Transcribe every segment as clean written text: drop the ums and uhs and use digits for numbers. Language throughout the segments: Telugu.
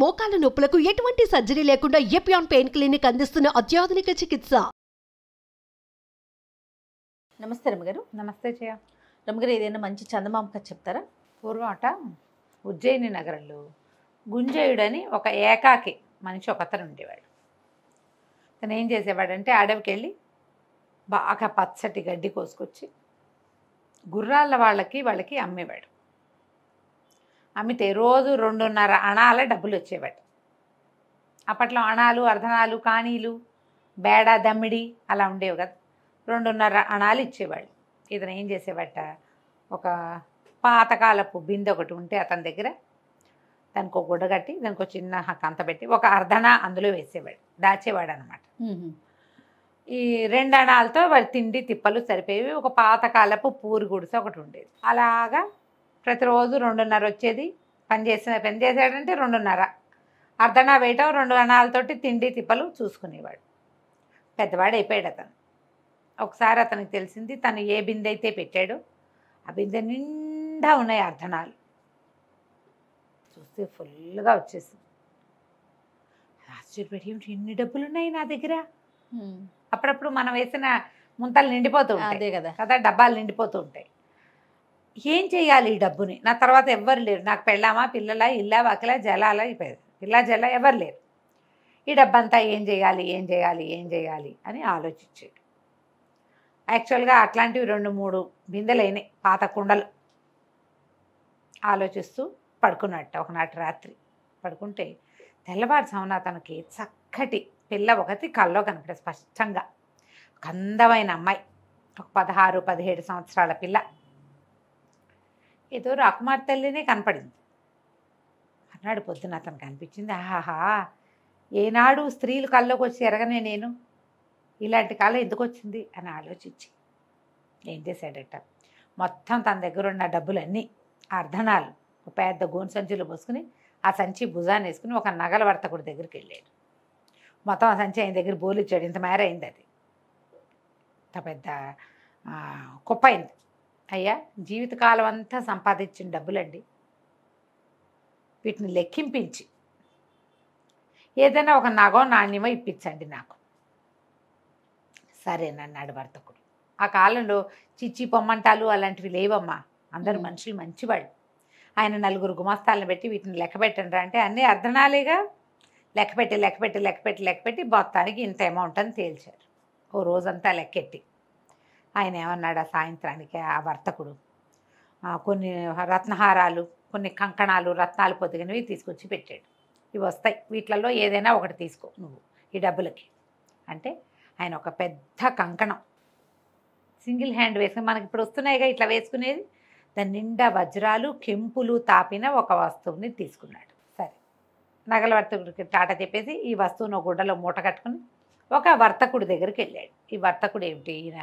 మోకాల నొప్పులకు ఎటువంటి సర్జరీ లేకుండా ఎపియాన్ పెయిన్ క్లినిక్ అందిస్తున్న అత్యాధునిక చికిత్స. నమస్తే రమ్మగారు. నమస్తే జయ. రమ్మగారు, ఏదైనా మంచి చందమామ కథ చెప్తారా? పూర్వమట ఉజ్జయిని నగరంలో గుంజయుడని ఒక ఏకాకి మనిషి ఒకతను ఉండేవాడు. తను ఏం చేసేవాడంటే అడవికి వెళ్ళి బాగా పచ్చటి గడ్డి కోసుకొచ్చి గుర్రాల వాళ్ళకి అమ్మేవాడు. అమ్మితే రోజు 2.5 అణాల డబ్బులు వచ్చేవాడు. అప్పట్లో అణాలు, అర్ధనాలు, కాణీలు, బేడ, దమ్మిడి అలా ఉండేవి కదా. 2.5 అణాలు ఇచ్చేవాళ్ళు. ఇతను ఏం చేసేవాట, ఒక పాతకాలపు బిందె ఒకటి ఉంటే అతని దగ్గర దానికి ఒక గుడ్డ కట్టి దానికి ఒక చిన్న కంత పెట్టి ఒక అర్ధన అందులో వేసేవాడు, దాచేవాడు అనమాట. ఈ 2 అణాలతో వాడి తిండి తిప్పలు సరిపోయేవి. ఒక పాతకాలపు పూరి గుడిసె ఒకటి ఉండేది. అలాగా ప్రతిరోజు 2.5 వచ్చేది. పని చేసాడంటే 2.5 అర్ధనా వేయటం, 2 అణాలతోటి తిండి తిప్పలు చూసుకునేవాడు. పెద్దవాడు అయిపోయాడు అతను. ఒకసారి అతనికి తెలిసింది, తను ఏ బిందె అయితే పెట్టాడో ఆ బిందె నిండా ఉన్నాయి అర్ధనాలు. చూస్తే ఫుల్గా వచ్చేసింది. ఆశ్చర్యపడి, ఏమిటి ఇన్ని డబ్బులు ఉన్నాయి నా దగ్గర? అప్పుడప్పుడు మనం వేసిన ముంతలు నిండిపోతూ ఉంటాయి అదే కదా కదా, డబ్బాలు నిండిపోతూ ఉంటాయి. ఏం చేయాలి ఈ డబ్బుని? నా తర్వాత ఎవ్వరు లేరు, నాకు పెళ్ళామా, పిల్లల, ఇల్లా, వాకిలా, జలాల, పిల్ల జల ఎవరు లేరు. ఈ డబ్బంతా ఏం చేయాలి అని ఆలోచించాడు. యాక్చువల్గా అట్లాంటివి 2-3 బిందెలు అయినాయి, పాత కుండలు. ఆలోచిస్తూ పడుకున్నట్ట ఒకనాటి రాత్రి. పడుకుంటే తెల్లవారుజామున తనకి చక్కటి పిల్ల ఒకటి కల్లో కనపడే స్పష్టంగా. ఒక అందమైన అమ్మాయి, ఒక 16-17 సంవత్సరాల పిల్ల. ఏదో రాకుమార్ తల్లినే కనపడింది. అన్నాడు పొద్దున అతనికి అనిపించింది, ఆహాహా, ఏనాడు స్త్రీలు కల్లోకి వచ్చి ఎరగనే నేను, ఇలాంటి కాలం ఎందుకు వచ్చింది అని ఆలోచించి ఏం చేశాడట, మొత్తం తన దగ్గర ఉన్న డబ్బులన్నీ అర్ధనాలు ఒక పెద్ద గోను సంచిలో పోసుకుని ఆ సంచి భుజాన్ని వేసుకుని ఒక నగల వర్తకుడి దగ్గరికి వెళ్ళాడు. మొత్తం ఆ సంచి ఆయన దగ్గర బోలిచ్చాడు. ఇంత మేర అయింది అది, ఇంత పెద్ద కుప్ప అయింది. అయ్యా, జీవితకాలం అంతా సంపాదించిన డబ్బులండి, వీటిని లెక్కింపించి ఏదైనా ఒక నగో నాణ్యమో ఇప్పించండి నాకు. సరేనన్నాడు వర్తకుడు. ఆ కాలంలో చిచ్చి పొమ్మంటాలు అలాంటివి లేవమ్మా, అందరూ మనుషులు మంచివాళ్ళు. ఆయన 4 గుమస్తాలను పెట్టి వీటిని లెక్క పెట్టండి అంటే అన్నీ అర్ధనాలేగా, లెక్కపెట్టి మొత్తానికి ఇంత అమౌంట్ అని తేల్చారు. ఓ రోజంతా లెక్కెట్టి ఆయన ఏమన్నాడు, ఆ సాయంత్రానికి ఆ వర్తకుడు కొన్ని రత్నహారాలు, కొన్ని కంకణాలు, రత్నాలు పొదిగినవి తీసుకొచ్చి పెట్టాడు. ఇవి వస్తాయి, వీటిలలో ఏదైనా ఒకటి తీసుకో నువ్వు ఈ డబ్బులకి అంటే. ఆయన ఒక పెద్ద కంకణం సింగిల్ హ్యాండ్ వేసుకుని, మనకి ఇప్పుడు వస్తున్నాయిగా ఇట్లా వేసుకునేది, దాని నిండా వజ్రాలు, కెంపులు తాపిన ఒక వస్తువుని తీసుకున్నాడు. సరే, నగల వర్తకుడికి టాటా చెప్పేసి ఈ వస్తువును గుడ్డలో మూట కట్టుకుని ఒక వర్తకుడి దగ్గరికి వెళ్ళాడు. ఈ వర్తకుడు ఏమిటి, ఈయన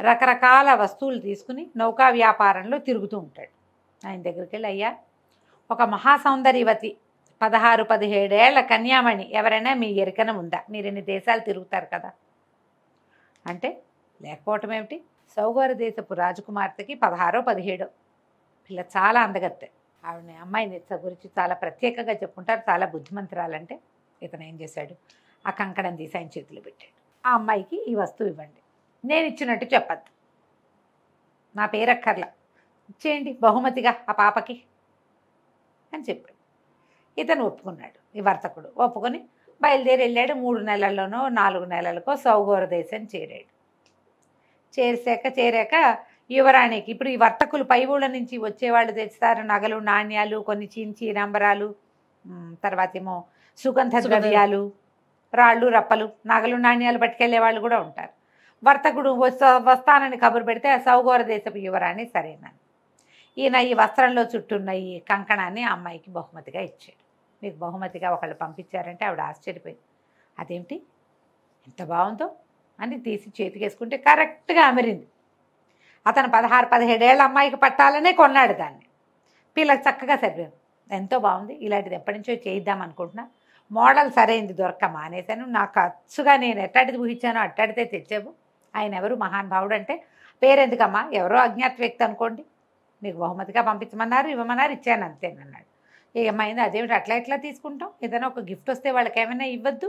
రకరకాల వస్తువులు తీసుకుని నౌకా వ్యాపారంలో తిరుగుతూ ఉంటాడు. ఆయన దగ్గరికి వెళ్ళి, అయ్యా, ఒక మహాసౌందర్యవతి 16-17 ఏళ్ల కన్యామణి ఎవరైనా మీ ఎరికన ఉందా? మీరు ఇన్ని దేశాలు తిరుగుతారు కదా అంటే, లేకపోవటం ఏమిటి, సౌగర దేశపు రాజకుమార్తెకి 16-17 పిల్ల, చాలా అందగత్తె. ఆవిడని అమ్మాయిని గురించి చాలా ప్రత్యేకంగా చెప్పుకుంటారు, చాలా బుద్ధిమంతురాలంటే. ఇతను ఏం చేశాడు, ఆ కంకణం తీసి ఆయన చేతిలో పెట్టాడు. ఆ అమ్మాయికి ఈ వస్తువు ఇవ్వండి, నేను ఇచ్చినట్టు చెప్పద్దు, నా పేరక్కర్లా, ఇచ్చేయండి బహుమతిగా ఆ పాపకి అని చెప్పాడు. ఇతను ఒప్పుకున్నాడు. ఈ వర్తకుడు ఒప్పుకొని బయలుదేరి వెళ్ళాడు. 3 నెలల్లోనో 4 నెలలకో సౌగోర దేశం చేరాడు. చేరాక యువరాణికి, ఇప్పుడు ఈ వర్తకులు పై ఊళ్ళ నుంచి వచ్చేవాళ్ళు తెస్తారు నగలు, నాణ్యాలు, కొన్ని చించి రంబరాలు, తర్వాత ఏమో సుగంధ ద్రవ్యాలు, రాళ్ళు, రప్పలు, నగలు, నాణ్యాలు పట్టుకెళ్లే వాళ్ళు కూడా ఉంటారు. వర్తకుడు వస్తానని కబురు పెడితే ఆ సౌగోర దేశపు యువరాణి సరేనని ఈయన ఈ వస్త్రంలో చుట్టున్న ఈ కంకణాన్ని ఆ అమ్మాయికి బహుమతిగా ఇచ్చాడు. మీకు బహుమతిగా ఒకళ్ళు పంపించారంటే ఆవిడ ఆశ్చర్యపోయింది. అదేమిటి ఎంత బాగుందో అని తీసి చేతికేసుకుంటే కరెక్ట్గా అమరింది. అతను 16-17 ఏళ్ళ అమ్మాయికి పట్టాలనే కొన్నాడు దాన్ని. పిల్లకి చక్కగా సరిపోయింది. ఎంతో బాగుంది, ఇలాంటిది ఎప్పటి నుంచో చేయిద్దాం అనుకుంటున్నా, మోడల్ సరైంది దొరక్క మానేశాను, నాకు ఖర్చుగా నేను ఎట్టాడిది ఊహించానో అట్టాడితే తెచ్చావు. ఆయన ఎవరు మహానుభావుడు అంటే, పేరెందుకమ్మా, ఎవరో అజ్ఞాత వ్యక్తి అనుకోండి, మీకు బహుమతిగా పంపించమన్నారు, ఇవ్వమన్నారు, ఇచ్చాను అంతేనన్నాడు. ఏమైంది అదేమిటి అట్లా ఎట్లా తీసుకుంటాం, ఏదైనా ఒక గిఫ్ట్ వస్తే వాళ్ళకి ఏమైనా ఇవ్వద్దు,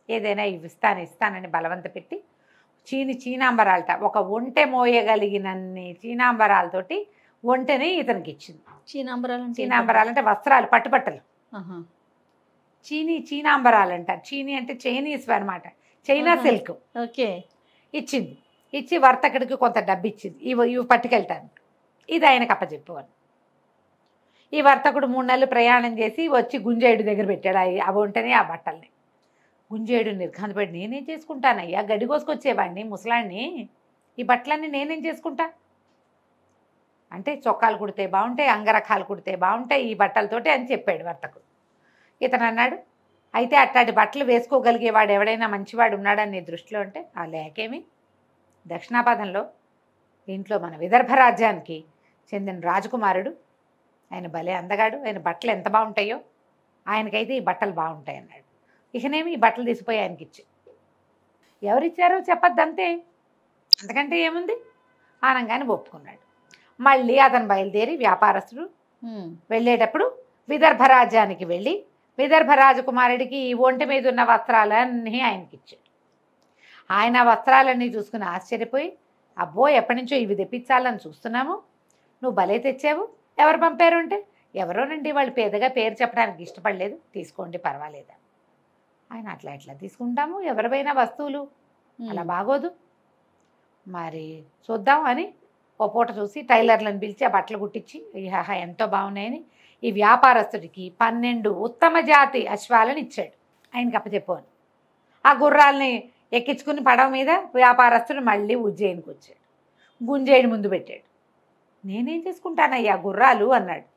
ఏదైనా ఇస్తానని బలవంత పెట్టి చీనాంబరాలట ఒక ఒంటె మోయగలిగినన్ని చీనాంబరాలతోటి ఒంటెని ఇతనికి ఇచ్చింది. చీనాంబరాలు అంటే వస్త్రాలు, పట్టుబట్టలు. చీనాంబరాలు అంటారు. చీనీ అంటే చైనీస్ అనమాట, చైనా సిల్క్. ఓకే. ఇచ్చింది. ఇచ్చి వర్తకుడికి కొంత డబ్బు ఇచ్చింది, ఇవి పట్టుకెళ్తాను. ఇది ఆయనకు అప్పచెప్పేవాడు. ఈ వర్తకుడు 3 నెలలు ప్రయాణం చేసి వచ్చి గుంజేయుడి దగ్గర పెట్టాడు అవి ఉంటేనే ఆ బట్టల్ని. గుంజేయుడు నిర్ఘాంతపడి, నేనేం చేసుకుంటానయ్యా, గడ్డి కోసుకొచ్చేవాడిని ముసలాడిని, ఈ బట్టలన్నీ నేనేం చేసుకుంటా అంటే చొక్కాలు కుడితే బాగుంటాయి, అంగరఖాలు కుడితే బాగుంటాయి ఈ బట్టలతోటి అని చెప్పాడు వర్తకుడు. ఇతను అన్నాడు, అయితే అట్లాంటి బట్టలు వేసుకోగలిగేవాడు ఎవడైనా మంచివాడు ఉన్నాడని నీ దృష్టిలో అంటే, ఆ లేకేమి, దక్షిణాపథంలో ఇంట్లో మన విదర్భ రాజ్యానికి చెందిన రాజకుమారుడు, ఆయన భలే అందగాడు, ఆయన బట్టలు ఎంత బాగుంటాయో, ఆయనకైతే ఈ బట్టలు బాగుంటాయి అన్నాడు. ఇకనేమి ఈ బట్టలు తీసిపోయి ఆయనకి ఇచ్చి, ఎవరిచ్చారో చెప్పద్దు అంతే, అంతకంటే ఏముంది, ఆనంగానే ఒప్పుకున్నాడు. మళ్ళీ అతను బయలుదేరి వ్యాపారస్తుడు వెళ్ళేటప్పుడు విదర్భ రాజ్యానికి వెళ్ళి విదర్భ రాజకుమారుడికి ఈ ఒంటి మీద ఉన్న వస్త్రాలన్నీ ఆయనకి ఇచ్చాడు. ఆయన వస్త్రాలన్నీ చూసుకుని ఆశ్చర్యపోయి, అబ్బో ఎప్పటి నుంచో ఇవి తెప్పించాలని చూస్తున్నాము, నువ్వు భలే తెచ్చావు, ఎవరు పంపారు అంటే, ఎవరోనండి, వాళ్ళు పేదగా పేరు చెప్పడానికి ఇష్టపడలేదు, తీసుకోండి పర్వాలేదా. ఆయన అట్లా ఎట్లా తీసుకుంటాము, ఎవరివైనా వస్తువులు అలా బాగోదు, మరి చూద్దాం అని ఓ పూట చూసి టైలర్లను పిలిచి ఆ బట్టలు కుట్టించి, ఇహా ఎంతో బాగున్నాయని ఈ వ్యాపారస్తుడికి 12 ఉత్తమ జాతి అశ్వాలను ఇచ్చాడు. ఆయనకి అప్పచెప్పాను. ఆ గుర్రాలని ఎక్కించుకుని పడవ మీద వ్యాపారస్తుడు మళ్ళీ ఉజ్జయినికి వచ్చాడు. గుంజేయుడి ముందు పెట్టాడు. నేనేం చేసుకుంటానయ్యా గుర్రాలు అన్నాడు.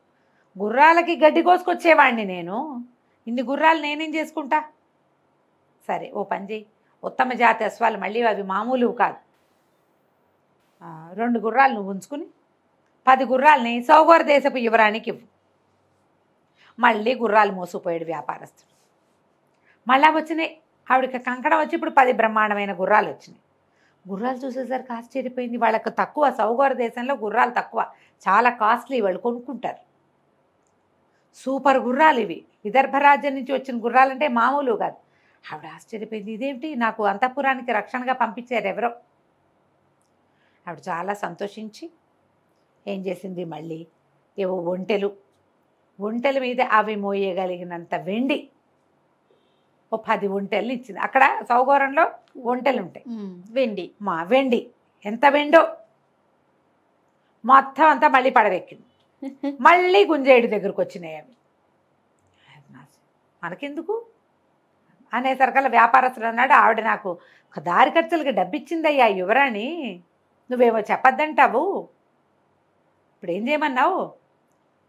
గుర్రాలకి గడ్డి కోసుకొచ్చేవాడిని నేను, ఇన్ని గుర్రాలు నేనేం చేసుకుంటా. సరే ఓ పని చేయి, ఉత్తమ జాతి అశ్వాలు మళ్ళీ అవి మామూలు కాదు, 2 గుర్రాలు నువ్వు ఉంచుకుని 10 గుర్రాలని సౌగోర దేశపు యువరానికి ఇవ్వు. మళ్ళీ గుర్రాలు మోసుకుపోయాడు వ్యాపారస్తుడు. మళ్ళా వచ్చినాయి, ఆవిడకి కంకణం వచ్చి ఇప్పుడు 10 బ్రహ్మాండమైన గుర్రాలు వచ్చినాయి. గుర్రాలు చూసేసరికి ఆశ్చర్యపోయింది, వాళ్ళకు తక్కువ, సౌగోర దేశంలో గుర్రాలు తక్కువ, చాలా కాస్ట్లీ, వాళ్ళు కొనుక్కుంటారు. సూపర్ గుర్రాలు ఇవి, విదర్భ రాజ్యం నుంచి వచ్చిన గుర్రాలంటే మామూలు కాదు. ఆవిడ ఆశ్చర్యపోయింది, ఇదేమిటి, నాకు అంతఃపురానికి రక్షణగా పంపించారు ఎవరో. ఆవిడ చాలా సంతోషించి ఏం చేసింది, మళ్ళీ ఏవో ఒంటెల మీద అవి మోయగలిగినంత వెండి ఓ 10 ఒంటెల్ని ఇచ్చింది. అక్కడ సౌగోరంలో ఒంటెలు ఉంటాయి, వెండి ఎంత వెండో మొత్తం అంతా మళ్ళీ పడవెక్కింది. మళ్ళీ గుంజేయుడి దగ్గరకు వచ్చినాయి అవి. మనకెందుకు అనేసరికల్లా వ్యాపారస్తుడు అన్నాడు, ఆవిడ నాకు ఒక దారి ఖర్చులకి డబ్బిచ్చిందయ్యా యువరాణి, నువ్వేమో చెప్పద్దంటావు, ఇప్పుడు ఏం చేయమన్నావు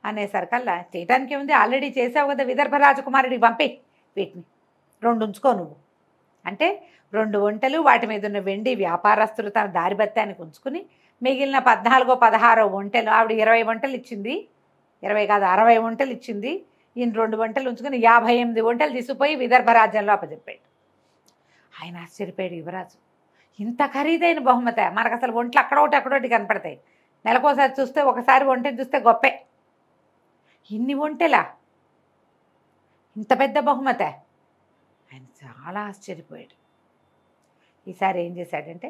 అనేసరికల్లా, చేయటానికి ఏముంది, ఆల్రెడీ చేసావు కదా, విదర్భ రాజకుమారుడికి పంపే, వీటిని 2 ఉంచుకో నువ్వు అంటే 2 ఒంటెలు, వాటి మీద ఉన్న వెండి వ్యాపారస్తులు తన దారి బత్తానికి ఉంచుకుని మిగిలిన 14 16 ఒంటెలు, ఆవిడ 20 ఒంటెలు ఇచ్చింది, 20 కాదు 60 ఒంటెలు ఇచ్చింది, ఈయన 2 ఒంటెలు ఉంచుకుని 58 ఒంటెలు తీసుకుపోయి విదర్భ రాజ్యంలో అప్పచెప్పాడు. ఆయన ఆశ్చర్యపోయాడు, యువరాజు ఇంత ఖరీదైన బహుమతి, మనకు అసలు ఒంట్లు అక్కడొకటి కనపడతాయి, నెలకోసారి చూస్తే ఒకసారి ఒంటెని చూస్తే గొప్పే, ఇన్ని ఒంటెలా, ఇంత పెద్ద బహుమతి, ఆయన చాలా ఆశ్చర్యపోయాడు. ఈసారి ఏం చేశాడంటే,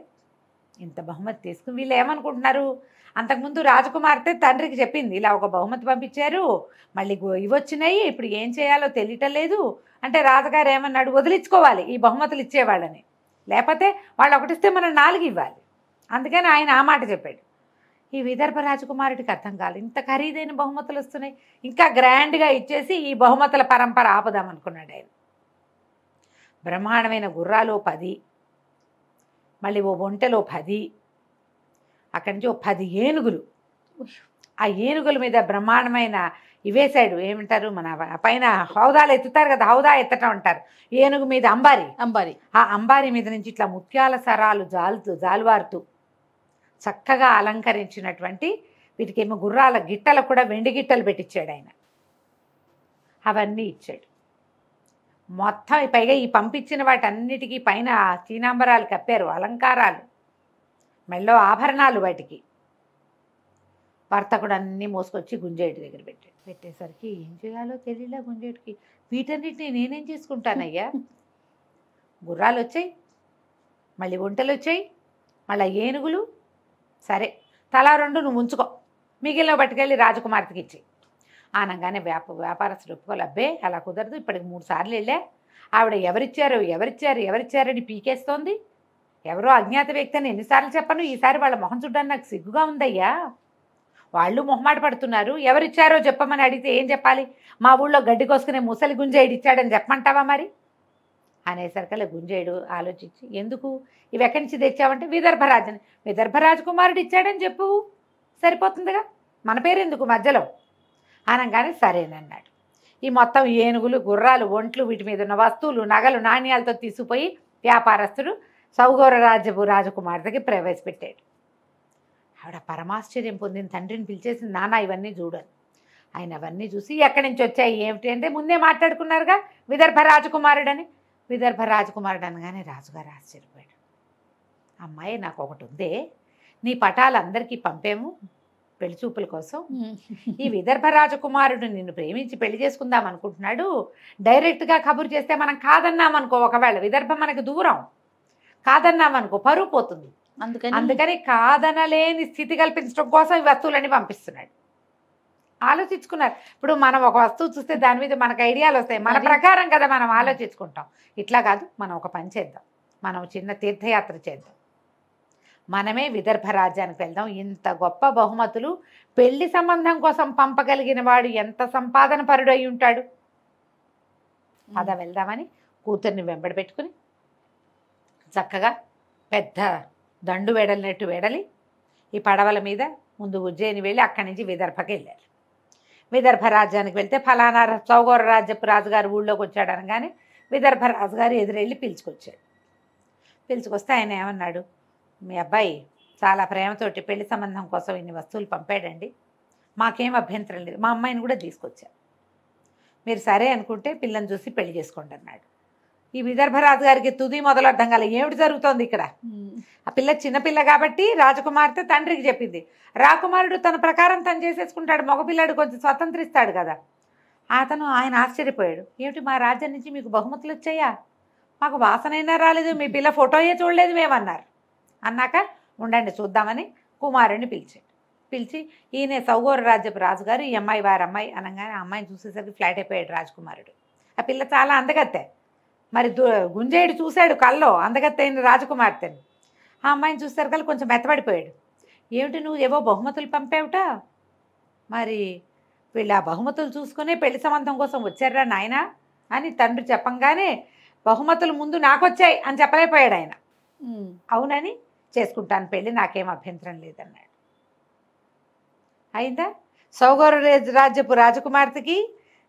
ఇంత బహుమతి తీసుకుని, వీళ్ళు ఏమనుకుంటున్నారు, అంతకుముందు రాజకుమార్తె తండ్రికి చెప్పింది, ఇలా ఒక బహుమతి పంపించారు, మళ్ళీ ఇవి వచ్చినాయి, ఇప్పుడు ఏం చేయాలో తెలియటం లేదు అంటే, రాజుగారు ఏమన్నాడు, వదిలించుకోవాలి ఈ బహుమతులు ఇచ్చేవాళ్ళని, లేకపోతే వాళ్ళు ఒకటిస్తే మనం 4 ఇవ్వాలి, అందుకని ఆయన ఆ మాట చెప్పాడు. ఈ విదర్భ రాజకుమారుడికి అర్థం కాదు, ఇంత ఖరీదైన బహుమతులు వస్తున్నాయి, ఇంకా గ్రాండ్గా ఇచ్చేసి ఈ బహుమతుల పరంపర ఆపుదామనుకున్నాడు ఆయన. బ్రహ్మాండమైన గుర్రాలు 10, మళ్ళీ ఓ ఒంటెలో 10, అక్కడి నుంచి ఓ 10 ఏనుగులు, ఆ ఏనుగుల మీద బ్రహ్మాండమైన ఇవేశాడు, ఏమంటారు మన పైన హౌదాలు ఎత్తుతారు కదా, హౌదా ఎత్తటం అంటారు, ఏనుగు మీద అంబారి, ఆ అంబారి మీద నుంచి ఇట్లా ముత్యాల సరాలు జాలువారుతూ చక్కగా అలంకరించినటువంటి, వీటికేమో గుర్రాల గిట్టలకు కూడా వెండి గిట్టలు పెట్టించాడు ఆయన, అవన్నీ ఇచ్చాడు మొత్తం. పైగా ఈ పంపించిన వాటన్నిటికీ పైన చీనాంబరాలు కప్పారు, అలంకారాలు, మెళ్ళో ఆభరణాలు, వాటికి వర్తకుడు అన్నీ మోసుకొచ్చి గుంజేటి దగ్గర పెట్టేసరికి ఏం చేయాలో తెలియలే గుంజేటికి. వీటన్నిటిని నేనేం చేసుకుంటానయ్యా, గుర్రాలు వచ్చాయి, మళ్ళీ ఒంటెలు వచ్చాయి, మళ్ళీ ఏనుగులు, సరే తలా 2 నువ్వు ఉంచుకో, మిగిలిన పట్టుకెళ్ళి రాజకుమార్తెకి ఇచ్చి అనగానే వ్యాపారస్తుడు ఒప్పుకోవాలి. అబ్బే అలా కుదరదు, ఇప్పటికి 3 సార్లు వెళ్ళా, ఆవిడ ఎవరిచ్చారని పీకేస్తోంది, ఎవరో అజ్ఞాత వ్యక్తి అని ఎన్నిసార్లు చెప్పను, ఈసారి వాళ్ళ మొహం చూడడానికి నాకు సిగ్గుగా ఉందయ్యా, వాళ్ళు మొహమాట పడుతున్నారు, ఎవరిచ్చారో చెప్పమని అడిగితే ఏం చెప్పాలి, మా ఊళ్ళో గడ్డి కోసుకునే ముసలి గుంజేయుడు ఇచ్చాడని చెప్పమంటావా మరి అనేసరికల్లా గుంజేయుడు ఆలోచించి, ఎందుకు ఇవి ఎక్కడి నుంచి తెచ్చావంటే విదర్భ రాజకుమారుడు ఇచ్చాడని చెప్పు, సరిపోతుందిగా, మన పేరు ఎందుకు మధ్యలో అనగానే సరేనన్నాడు. ఈ మొత్తం ఏనుగులు, గుర్రాలు, ఒంట్లు, వీటి మీద ఉన్న వస్తువులు, నగలు, నాణ్యాలతో తీసుకుపోయి వ్యాపారస్తుడు సౌగౌర రాజ్యపు రాజకుమార్తెకి ప్రవేశపెట్టాడు. ఆవిడ పరమాశ్చర్యం పొందిన తండ్రిని పిలిచేసి, నాన్న ఇవన్నీ చూడను. ఆయన అవన్నీ చూసి ఎక్కడి నుంచి వచ్చాయి ఏమిటి అంటే, ముందే మాట్లాడుకున్నారుగా విదర్భ రాజకుమారుడని. విదర్భ రాజకుమారుడు అనగానే రాజుగారు ఆశ్చర్యపోయాడు. అమ్మాయి నాకు ఒకటి ఉందే, నీ పటాలు అందరికీ పంపాము పెళ్లి చూపుల కోసం, ఈ విదర్భ రాజకుమారుడు నిన్ను ప్రేమించి పెళ్లి చేసుకుందాం అనుకుంటున్నాడు, డైరెక్ట్గా కబురు చేస్తే మనం కాదన్నామనుకో, ఒకవేళ విదర్భ మనకు దూరం, కాదన్నామనుకో పరువు పోతుంది, అందుకని కాదనలేని స్థితి కల్పించడం కోసం ఈ వస్తువులన్నీ పంపిస్తున్నాడు. ఆలోచించుకున్నారు. ఇప్పుడు మనం ఒక వస్తువు చూస్తే దాని మీద మనకు ఐడియాలు వస్తాయి, మన ప్రకారం కదా మనం ఆలోచించుకుంటాం. ఇట్లా కాదు, మనం ఒక పని చేద్దాం, మనం చిన్న తీర్థయాత్ర చేద్దాం, మనమే విదర్భ రాజ్యానికి వెళ్దాం, ఇంత గొప్ప బహుమతులు పెళ్లి సంబంధం కోసం పంపగలిగిన వాడు ఎంత సంపాదన పరుడు అయి ఉంటాడు, అదా వెళ్దామని కూతుర్ని వెంబడి పెట్టుకుని చక్కగా పెద్ద దండు వెడలినట్టు వెడలి ఈ పడవల మీద ముందు ఉజ్జయిని వెళ్ళి అక్కడి నుంచి విదర్భకి వెళ్ళారు. విదర్భ రాజ్యానికి వెళ్తే ఫలానా సౌగౌర రాజ్యపు రాజుగారు ఊళ్ళోకి వచ్చాడు అనగానే విదర్భ రాజుగారు ఎదురెళ్ళి పిలుచుకొచ్చాడు. పిలుచుకొస్తే ఆయన ఏమన్నాడు, మీ అబ్బాయి చాలా ప్రేమతోటి పెళ్లి సంబంధం కోసం ఇన్ని వస్తువులు పంపాడండి, మాకేం అభ్యంతరం లేదు, మా అమ్మాయిని కూడా తీసుకొచ్చారు, మీరు సరే అనుకుంటే పిల్లని చూసి పెళ్లి చేసుకోండి అన్నాడు. ఈ విదర్భరాజు గారికి తుది మొదలు అర్థం కాలే, ఏమిటి జరుగుతోంది ఇక్కడ. ఆ పిల్ల చిన్నపిల్ల కాబట్టి రాజకుమార్తె తండ్రికి చెప్పింది, రాకుమారుడు తన ప్రకారం తను చేసేసుకుంటాడు, మగపిల్లాడు కొంచెం స్వతంత్రిస్తాడు కదా. ఆయన ఆశ్చర్యపోయాడు, ఏమిటి మా రాజ్యం నుంచి మీకు బహుమతులు వచ్చాయా, మాకు వాసనైనా రాలేదు, మీ పిల్ల ఫోటోయే చూడలేదు మేమన్నారు. అన్నాక ఉండండి చూద్దామని కుమారుడిని పిలిచి ఈయన సౌగౌర రాజ్యపు రాజుగారు, ఈ అమ్మాయి వారి అమ్మాయి అనగానే అమ్మాయిని చూసేసరికి ఫ్లాట్ అయిపోయాడు రాజకుమారుడు. ఆ పిల్ల చాలా అందగత్తె, మరి గుంజేయుడు చూశాడు కల్లో అందగత్తెైన రాజకుమార్తెని, ఆ అమ్మాయిని చూసేసరికి కొంచెం మెత్తబడిపోయాడు. ఏమిటి నువ్వు ఏవో బహుమతులు పంపావుట, మరి వీళ్ళు ఆ బహుమతులు చూసుకునే పెళ్లి సంబంధం కోసం వచ్చారా నాయన అని తండ్రి చెప్పంగానే, బహుమతులు ముందు నాకు వచ్చాయి అని చెప్పలేకపోయాడు ఆయన. అవునని చేసుకుంటాను పెళ్ళి, నాకేం అభ్యంతరం లేదన్నాడు. అయిందా, సౌగౌర రాజ్యపు రాజకుమార్తెకి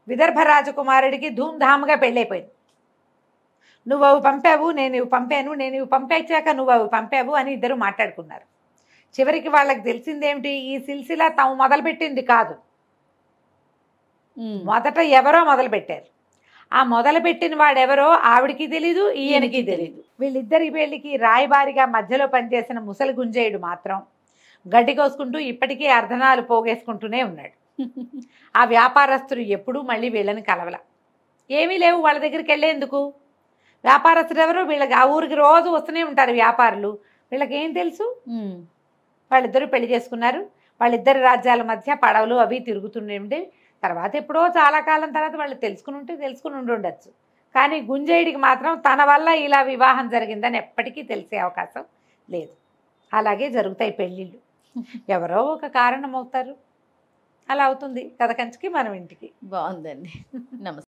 విదర్భ రాజకుమారుడికి ధూమ్ధామ్గా పెళ్ళైపోయింది. నువ్వు అవి పంపావు, నేను ఇవి పంపాను, నేను ఇవి పంపించాక నువ్వు అవి పంపావు అని ఇద్దరు మాట్లాడుకున్నారు. చివరికి వాళ్ళకి తెలిసిందేమిటి, ఈ సిల్సిలా తాము మొదలుపెట్టింది కాదు, మొదట ఎవరో మొదలుపెట్టారు. ఆ మొదలుపెట్టిన వాడెవరో ఆవిడికి తెలీదు, ఈయనకి తెలీదు. వీళ్ళిద్దరి పెళ్ళికి రాయబారిగా మధ్యలో పనిచేసిన ముసలి గుంజేయుడు మాత్రం గడ్డి కోసుకుంటూ ఇప్పటికీ అర్ధనాలు పోగేసుకుంటూనే ఉన్నాడు. ఆ వ్యాపారస్తులు ఎప్పుడూ మళ్ళీ వీళ్ళని కలవల, ఏమీ లేవు వాళ్ళ దగ్గరికి వెళ్ళేందుకు. వ్యాపారస్తులు ఎవరో వీళ్ళకి ఆ ఊరికి రోజు వస్తూనే ఉంటారు వ్యాపారులు, వీళ్ళకి ఏం తెలుసు. వాళ్ళిద్దరూ పెళ్లి చేసుకున్నారు. వాళ్ళిద్దరి రాజ్యాల మధ్య పడవలు అవి తిరుగుతుండే. తర్వాత ఎప్పుడో చాలా కాలం తర్వాత వాళ్ళు తెలుసుకుని ఉండొచ్చు. కానీ గుంజేయుడికి మాత్రం తన వల్ల ఇలా వివాహం జరిగిందని ఎప్పటికీ తెలిసే అవకాశం లేదు. అలాగే జరుగుతాయి పెళ్ళిళ్ళు, ఎవరో ఒక కారణం అవుతారు, అలా అవుతుంది కథ కంచికి మనం ఇంటికి. బాగుందండి. నమస్తే.